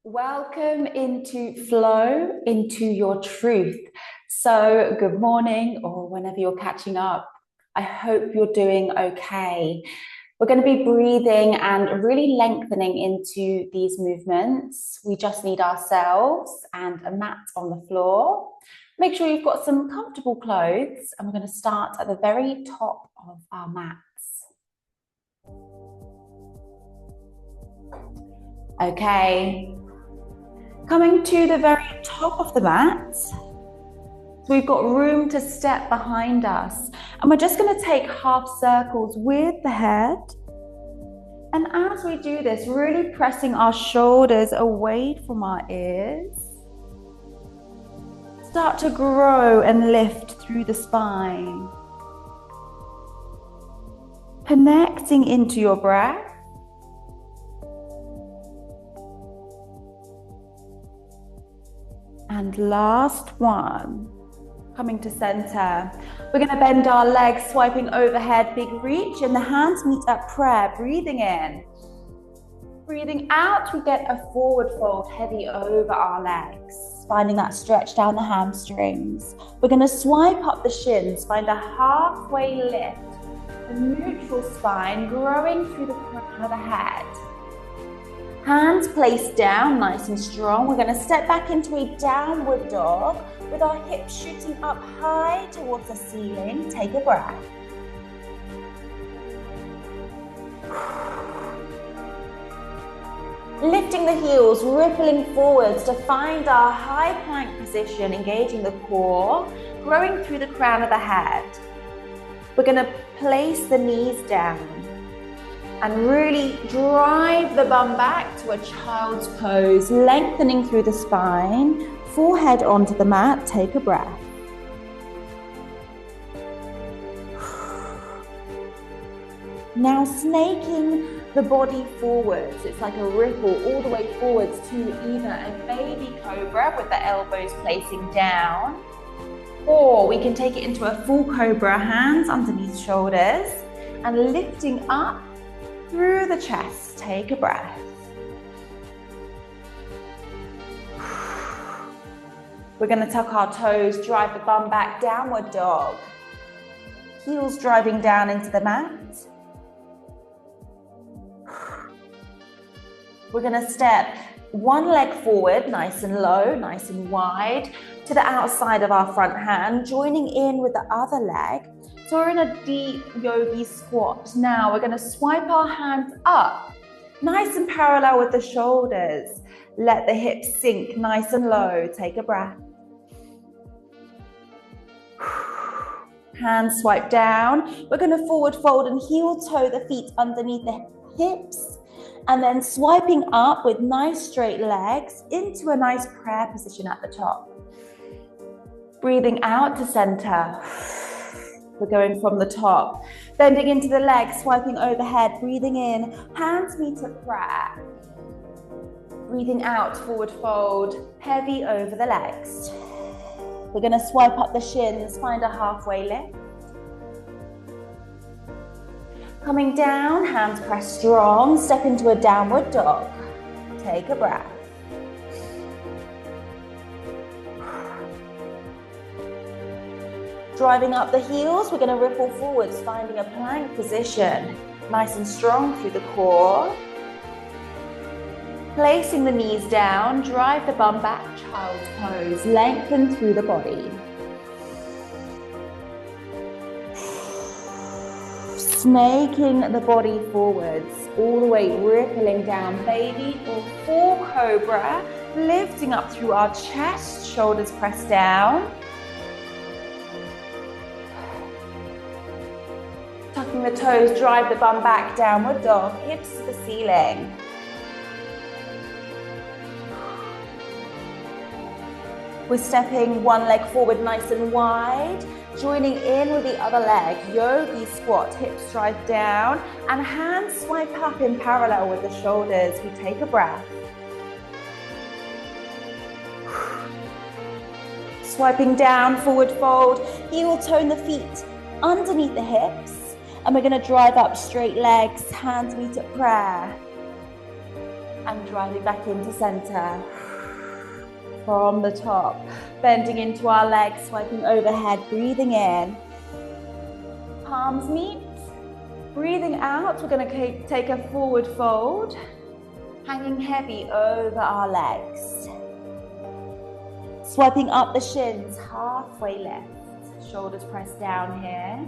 Welcome into flow, into your truth. So good morning, or whenever you're catching up. I hope you're doing okay. We're going to be breathing and really lengthening into these movements. We just need ourselves and a mat on the floor. Make sure you've got some comfortable clothes, and we're going to start at the very top of our mats. Okay. Coming to the very top of the mat, so we've got room to step behind us, and we're just going to take half circles with the head. And as we do this, really pressing our shoulders away from our ears, start to grow and lift through the spine, connecting into your breath. And last one, coming to center. We're going to bend our legs, swiping overhead, big reach, and the hands meet at prayer. Breathing in. Breathing out, we get a forward fold, heavy over our legs, finding that stretch down the hamstrings. We're going to swipe up the shins, find a halfway lift, the neutral spine growing through the crown of the head. Hands placed down, nice and strong. We're going to step back into a downward dog with our hips shooting up high towards the ceiling. Take a breath. Lifting the heels, rippling forwards to find our high plank position, engaging the core, growing through the crown of the head. We're going to place the knees down and really drive the bum back to a child's pose, lengthening through the spine, forehead onto the mat. Take a breath. Now snaking the body forwards. It's like a ripple all the way forwards to either a baby cobra with the elbows placing down, or we can take it into a full cobra, hands underneath shoulders, and lifting up through the chest. Take a breath. We're going to tuck our toes, drive the bum back, downward dog. Heels driving down into the mat. We're going to step one leg forward, nice and low, nice and wide, to the outside of our front hand, joining in with the other leg. So we're in a deep yogi squat. Now we're going to swipe our hands up, nice and parallel with the shoulders. Let the hips sink nice and low. Take a breath. Hands swipe down. We're going to forward fold and heel toe the feet underneath the hips. And then swiping up with nice straight legs into a nice prayer position at the top. Breathing out to center. We're going from the top, bending into the legs, swiping overhead, breathing in, hands meet at prayer. Breathing out, forward fold, heavy over the legs. We're going to swipe up the shins, find a halfway lift. Coming down, hands press strong, step into a downward dog. Take a breath. Driving up the heels, we're going to ripple forwards, finding a plank position. Nice and strong through the core. Placing the knees down, drive the bum back, child's pose. Lengthen through the body. Snaking the body forwards, all the way rippling down, baby or full cobra. Lifting up through our chest, shoulders pressed down. Tucking the toes, drive the bum back, downward dog, hips to the ceiling. We're stepping one leg forward nice and wide, joining in with the other leg, yogi squat, hips drive down, and hands swipe up in parallel with the shoulders. We take a breath. Swiping down, forward fold, heel toe the feet underneath the hips. And we're going to drive up straight legs, hands meet at prayer. and driving back into center. From the top, bending into our legs, swiping overhead, breathing in. Palms meet. Breathing out, we're going to take a forward fold, hanging heavy over our legs. Swiping up the shins, halfway lift. Shoulders pressed down here.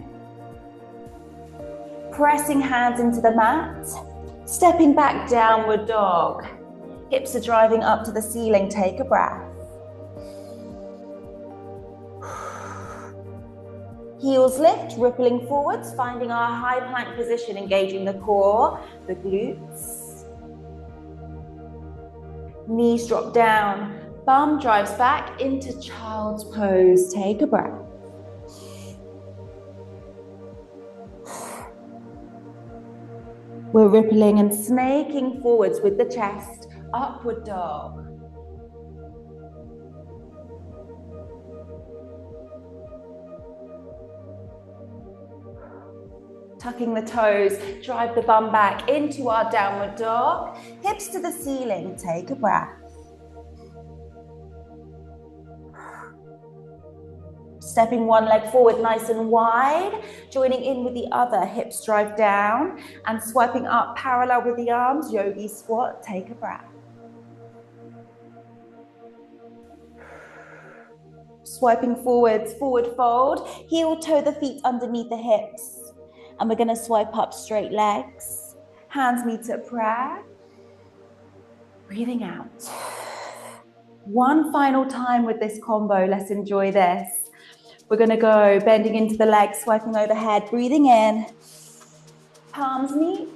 Pressing hands into the mat. Stepping back, downward dog. Hips are driving up to the ceiling, take a breath. Heels lift, rippling forwards, finding our high plank position, engaging the core, the glutes. Knees drop down, bum drives back into child's pose, take a breath. We're rippling and snaking forwards with the chest, upward dog. Tucking the toes, drive the bum back into our downward dog. Hips to the ceiling, take a breath. Stepping one leg forward nice and wide, joining in with the other, hips drive down, and swiping up parallel with the arms, yogi squat, take a breath. Swiping forwards, forward fold, heel toe the feet underneath the hips. And we're going to swipe up straight legs. Hands meet at prayer. Breathing out. One final time with this combo. Let's enjoy this. We're going to go bending into the legs, swiping overhead, breathing in. Palms meet.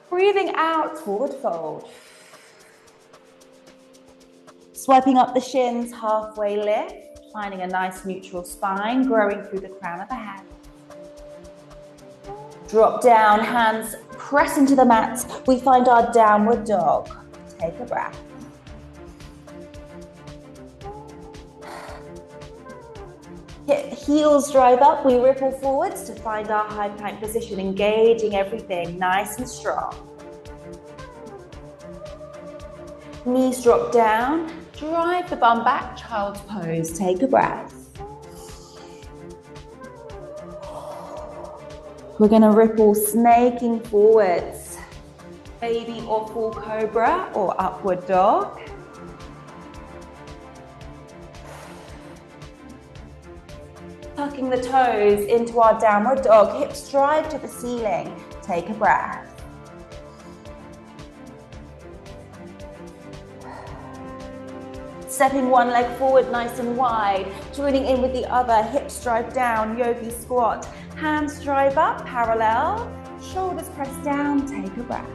Breathing out, forward fold. Swiping up the shins, halfway lift. Finding a nice neutral spine, growing through the crown of the head. Drop down, hands press into the mat. We find our downward dog. Take a breath. Heels drive up, we ripple forwards to find our high plank position, engaging everything nice and strong. Knees drop down, drive the bum back, child's pose. Take a breath. We're going to ripple, snaking forwards. Baby or full cobra or upward dog. Tucking the toes into our downward dog. Hips drive to the ceiling. Take a breath. Stepping one leg forward nice and wide. Joining in with the other. Hips drive down. Yogi squat. Hands drive up, parallel, shoulders press down, take a breath.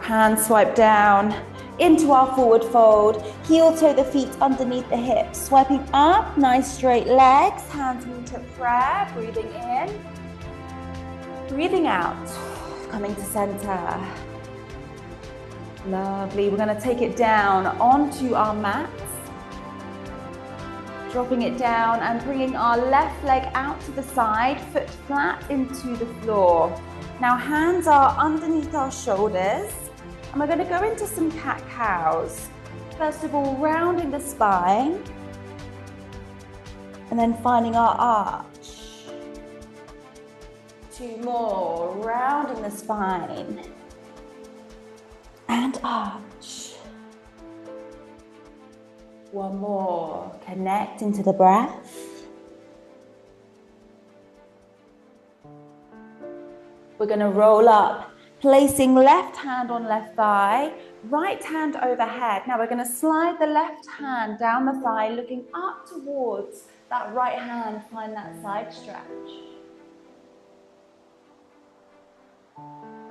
Hands swipe down into our forward fold, heel toe the feet underneath the hips, swiping up, nice straight legs, hands meet at prayer, breathing in, breathing out, coming to center. Lovely, we're going to take it down onto our mat. Dropping it down and bringing our left leg out to the side, foot flat into the floor. Now hands are underneath our shoulders and we're going to go into some cat-cows. First of all, rounding the spine and then finding our arch. Two more, rounding the spine and arch. One more, connect into the breath. We're going to roll up, placing left hand on left thigh, right hand overhead. Now we're going to slide the left hand down the thigh, looking up towards that right hand, find that side stretch.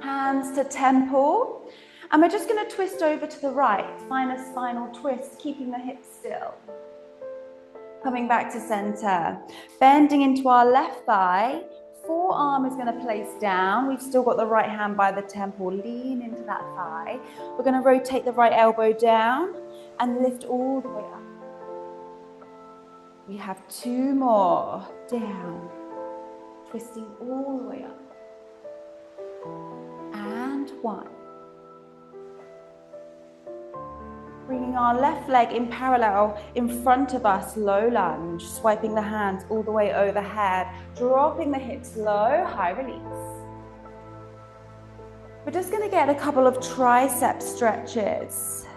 Hands to temple. And we're just going to twist over to the right, find a spinal twist, keeping the hips still. Coming back to center, bending into our left thigh, forearm is going to place down. We've still got the right hand by the temple, lean into that thigh. We're going to rotate the right elbow down and lift all the way up. We have two more, down, twisting all the way up. And 1. Bringing our left leg in parallel in front of us, low lunge, swiping the hands all the way overhead, dropping the hips low, high release. We're just going to get a couple of tricep stretches.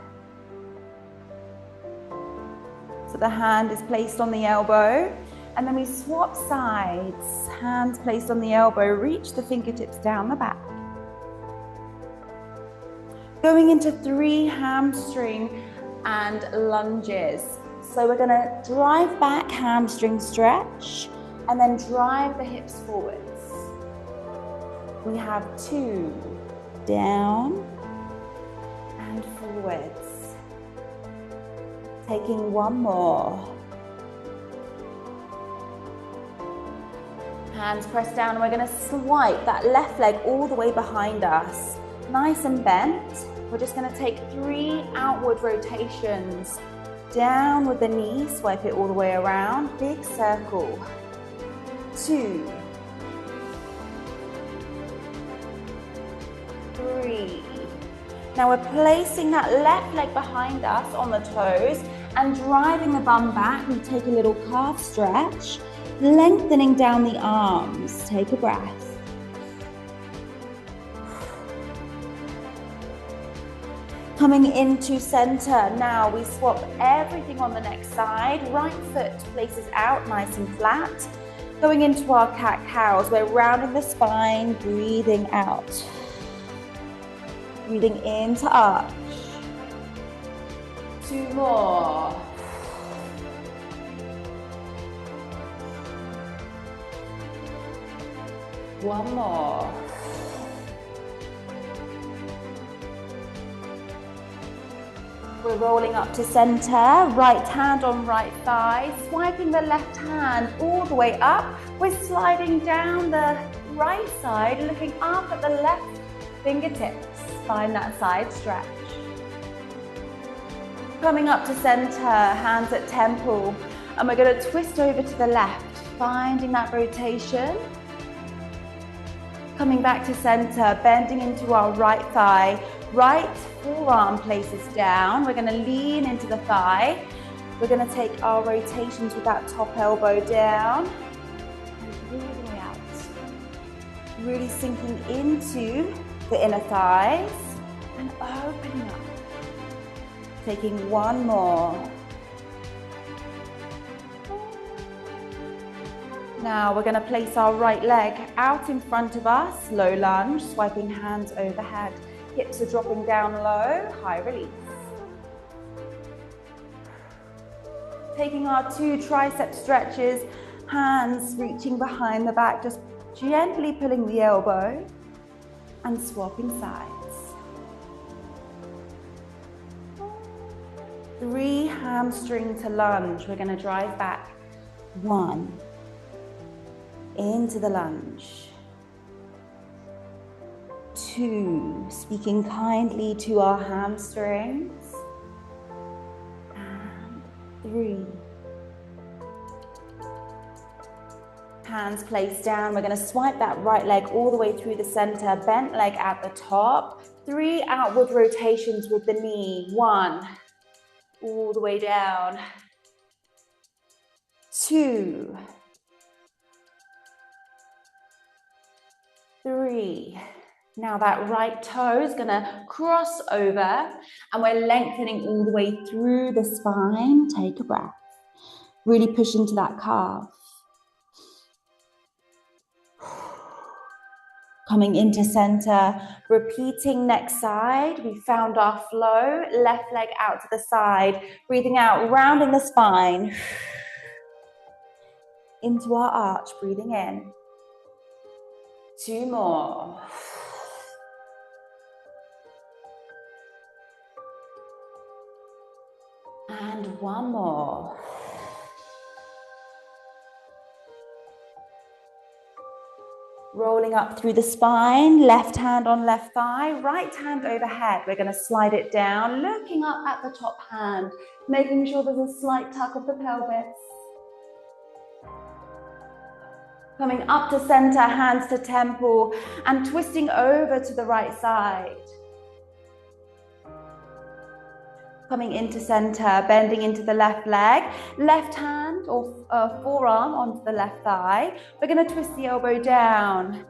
So the hand is placed on the elbow, and then we swap sides. Hands placed on the elbow, reach the fingertips down the back. Going into 3 hamstring and lunges. So we're going to drive back, hamstring stretch, and then drive the hips forwards. We have 2, down and forwards. Taking 1 more. Hands pressed down, and we're going to swipe that left leg all the way behind us. Nice and bent. We're just going to take 3 outward rotations. Down with the knee, swipe it all the way around. Big circle. 2. 3. Now we're placing that left leg behind us on the toes and driving the bum back. We take a little calf stretch, lengthening down the arms. Take a breath. Coming into center, now we swap everything on the next side. Right foot places out nice and flat. Going into our cat-cows, we're rounding the spine, breathing out. Breathing into arch. 2 more. 1 more. We're rolling up to center, right hand on right thigh, swiping the left hand all the way up. We're sliding down the right side, looking up at the left fingertips. Find that side stretch. Coming up to center, hands at temple, and we're going to twist over to the left, finding that rotation. Coming back to center, bending into our right thigh. Right forearm places down. We're going to lean into the thigh. We're going to take our rotations with that top elbow down and breathing out. Really sinking into the inner thighs and opening up. Taking 1 more. Now we're going to place our right leg out in front of us, low lunge, swiping hands overhead. Hips are dropping down low, high release. Taking our 2 tricep stretches, hands reaching behind the back, just gently pulling the elbow and swapping sides. 3 hamstring to lunge. We're going to drive back. 1. Into the lunge. 2, speaking kindly to our hamstrings. And 3. Hands placed down. We're going to swipe that right leg all the way through the center, bent leg at the top. 3 outward rotations with the knee. 1, all the way down. 2, 3. Now that right toe is going to cross over and we're lengthening all the way through the spine. Take a breath. Really push into that calf. Coming into center, repeating next side. We found our flow, left leg out to the side. Breathing out, rounding the spine. Into our arch, breathing in. 2 more. And 1 more. Rolling up through the spine, left hand on left thigh, right hand overhead. We're going to slide it down, looking up at the top hand, making sure there's a slight tuck of the pelvis. Coming up to center, hands to temple, and twisting over to the right side. Coming into center, bending into the left leg, left hand or forearm onto the left thigh. We're going to twist the elbow down.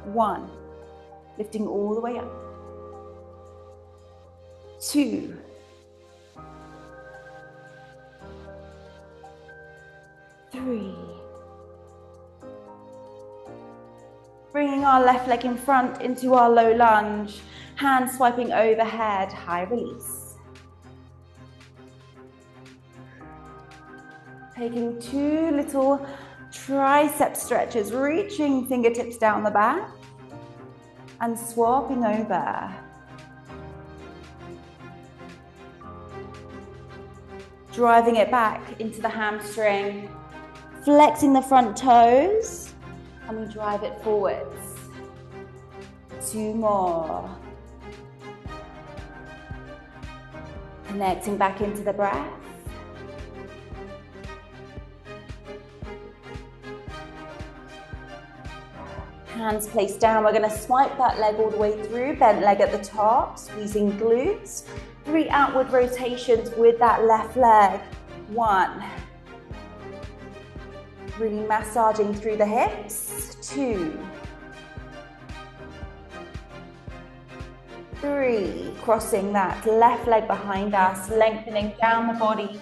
1, lifting all the way up. 2, 3. Bringing our left leg in front into our low lunge. Hands swiping overhead, high release. Taking 2 little tricep stretches, reaching fingertips down the back and swapping over. Driving it back into the hamstring, flexing the front toes, and we drive it forwards. 2 more. Connecting back into the breath. Hands placed down. We're going to swipe that leg all the way through, bent leg at the top, squeezing glutes. 3 outward rotations with that left leg. 1. Really massaging through the hips. 2. 3. Crossing that left leg behind us, lengthening down the body.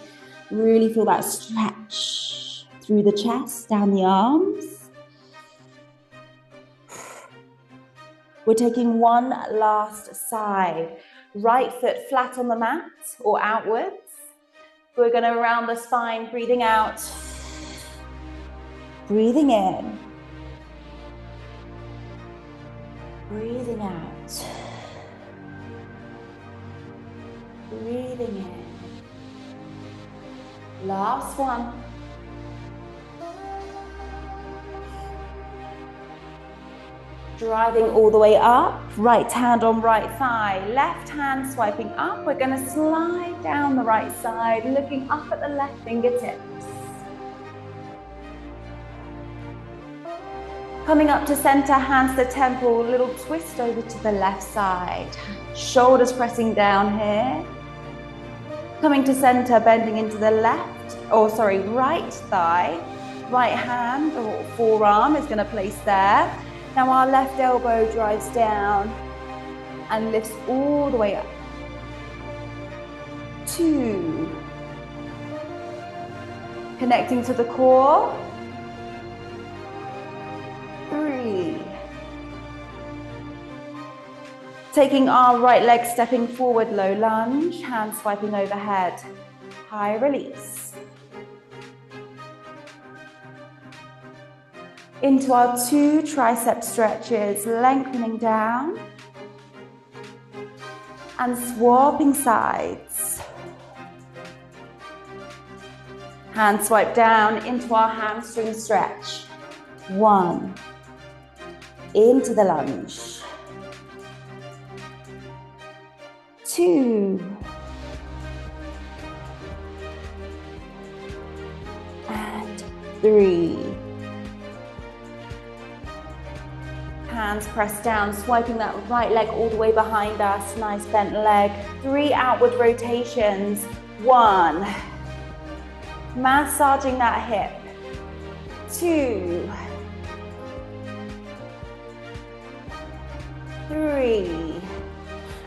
Really feel that stretch through the chest, down the arms. We're taking one last side. Right foot flat on the mat or outwards. We're going to round the spine, breathing out. Breathing in. Breathing out. Breathing in. Last one. Driving all the way up, right hand on right thigh, left hand swiping up. We're going to slide down the right side, looking up at the left fingertips. Coming up to center, hands to temple, little twist over to the left side. Shoulders pressing down here. Coming to center, bending into the right thigh. Right hand or forearm is going to place there. Now our left elbow drives down and lifts all the way up. 2. Connecting to the core. 3. Taking our right leg, stepping forward, low lunge, hands swiping overhead, high release. Into our 2 tricep stretches, lengthening down and swapping sides. Hand swipe down into our hamstring stretch. 1, into the lunge. 2, and 3. Hands pressed down, swiping that right leg all the way behind us. Nice bent leg. 3 outward rotations. 1. Massaging that hip. 2. 3.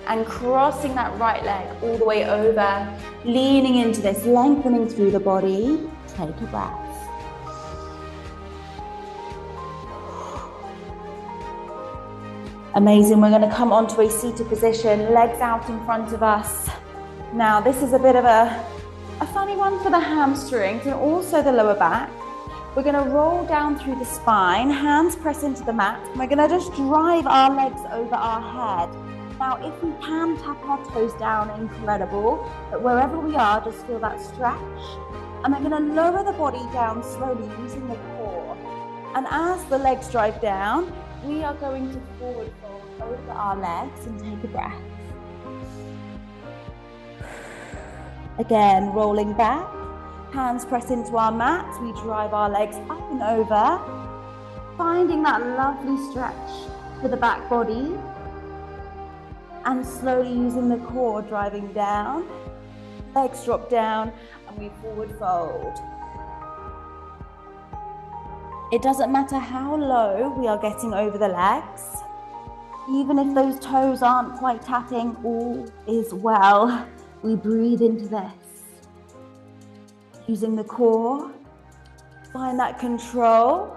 And crossing that right leg all the way over. Leaning into this, lengthening through the body. Take a breath. Amazing. We're going to come onto a seated position, legs out in front of us. Now, this is a bit of a funny one for the hamstrings and also the lower back. We're going to roll down through the spine, hands press into the mat, and we're going to just drive our legs over our head. Now, if we can tap our toes down, incredible, but wherever we are, just feel that stretch. And we're going to lower the body down slowly using the core. And as the legs drive down, we are going to forward fold over our legs and take a breath. Again, rolling back, hands press into our mat, we drive our legs up and over, Finding that lovely stretch for the back body. And slowly using the core, driving down. Legs drop down and we forward fold. It doesn't matter how low we are getting over the legs. Even if those toes aren't quite tapping, all is well. We breathe into this. Using the core, find that control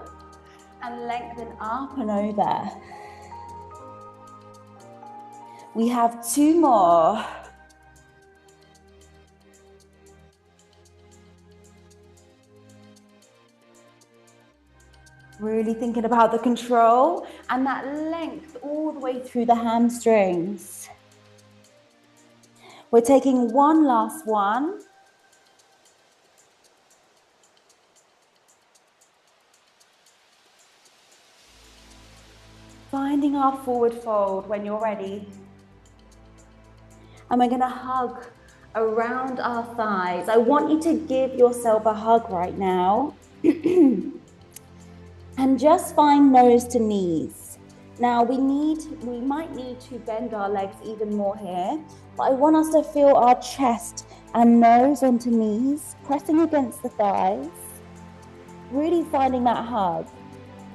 and lengthen up and over. We have 2 more. Really thinking about the control and that length all the way through the hamstrings. We're taking one last one. Finding our forward fold when you're ready. And we're going to hug around our thighs. I want you to give yourself a hug right now. And just find nose to knees. Now we might need to bend our legs even more here, but I want us to feel our chest and nose onto knees, pressing against the thighs, really finding that hug.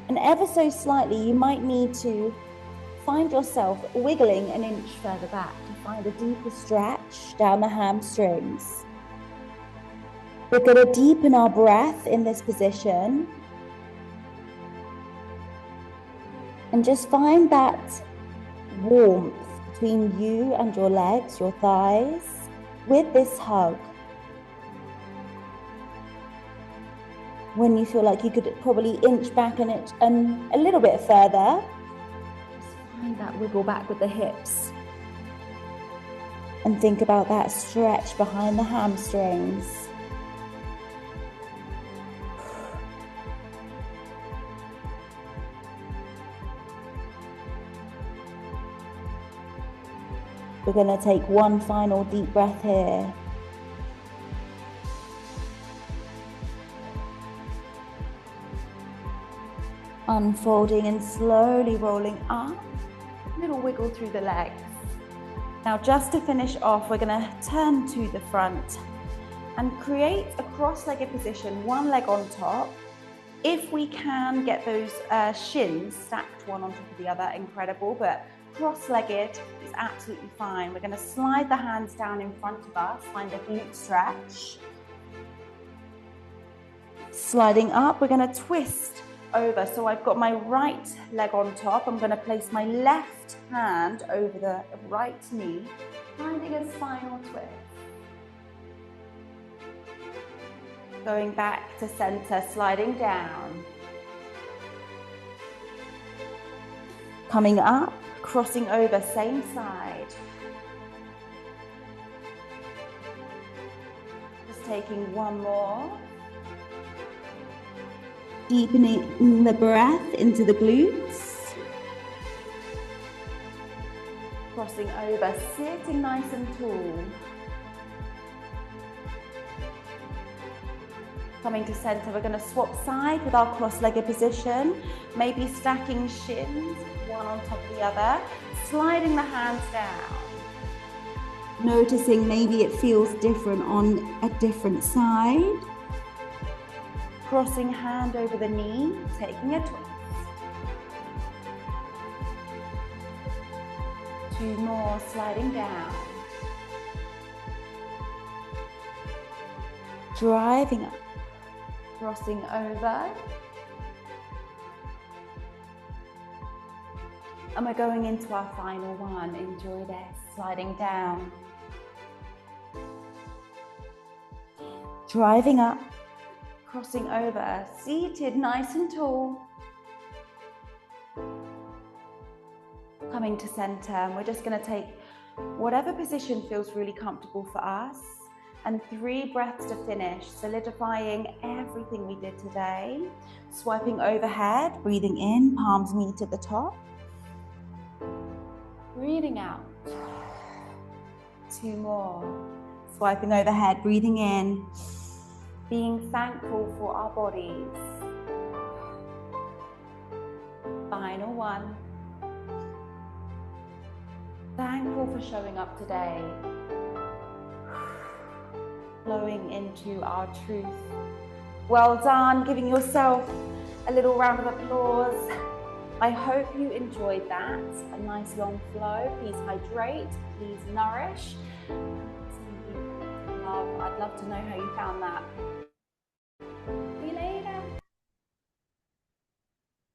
And ever so slightly, you might need to find yourself wiggling an inch further back to find a deeper stretch down the hamstrings. We're going to deepen our breath in this position. And just find that warmth between you and your legs, your thighs, with this hug. When you feel like you could probably inch back and a little bit further, just find that wiggle back with the hips. And think about that stretch behind the hamstrings. We're going to take one final deep breath here. Unfolding and slowly rolling up. Little wiggle through the legs. Now just to finish off, we're going to turn to the front and create a cross-legged position, one leg on top. If we can get those shins stacked one on top of the other, incredible, but cross-legged is absolutely fine. We're going to slide the hands down in front of us, find a glute stretch. Sliding up, we're going to twist over. So I've got my right leg on top. I'm going to place my left hand over the right knee, finding a spinal twist. Going back to center, sliding down. Coming up, crossing over, same side. Just taking one more. Deepening the breath into the glutes. Crossing over, sitting nice and tall. Coming to center, we're going to swap side with our cross-legged position. Maybe stacking shins, one on top of the other. Sliding the hands down. Noticing maybe it feels different on a different side. Crossing hand over the knee, taking a twist. 2 more, sliding down. Driving up, crossing over. And we're going into our final one. Enjoy this, sliding down. Driving up. Crossing over, seated nice and tall. Coming to center, and we're just going to take whatever position feels really comfortable for us. And 3 breaths to finish, solidifying everything we did today. Swiping overhead, breathing in, palms meet at the top. Breathing out. 2 more. Swiping overhead, breathing in. Being thankful for our bodies. final one. Thankful for showing up today. Flowing into our truth. Well done, giving yourself a little round of applause. I hope you enjoyed that. A nice long flow. Please hydrate, please nourish. I'd love to know how you found that.